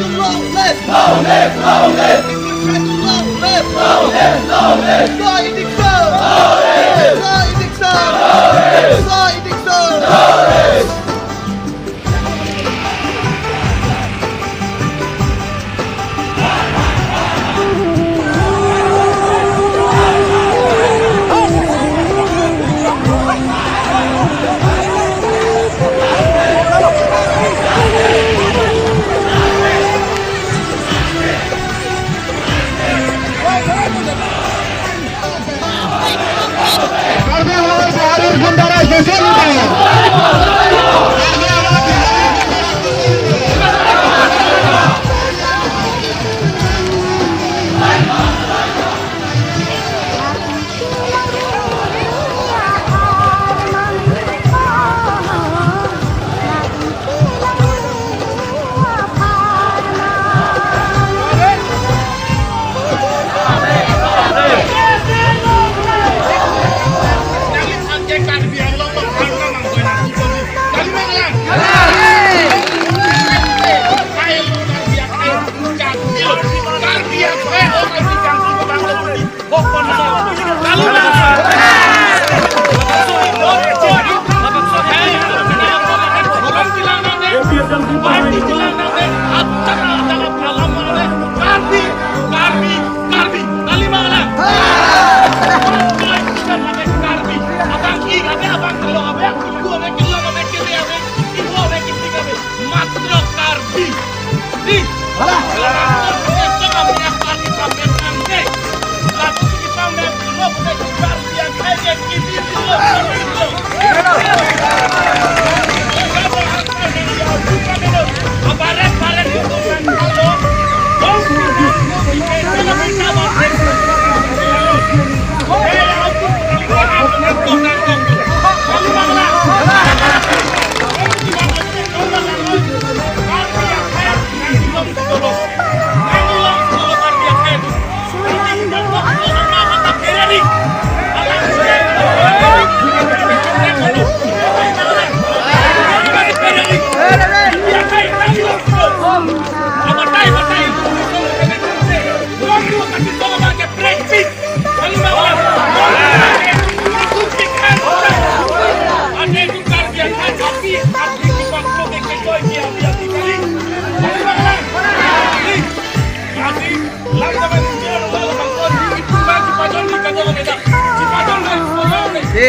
long live! Long live! Long live! Long live! Long live! Long live! Sai Dixon! Sai Dixon! Sai Dixon!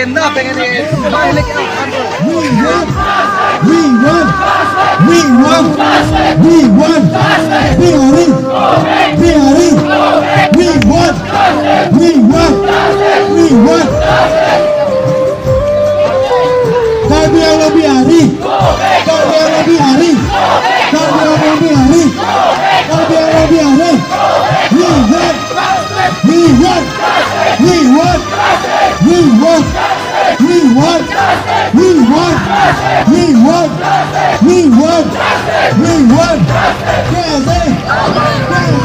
Nah, pengen balik We won! We won! We won! We won! We won! We won! We won! We won! Kami yang lebih hari. Kami yang lebih hari. Kami yang lebih hari. Kami yang lebih hari. We won! We won! We won! We won! We won! We won! We won! We won! We won!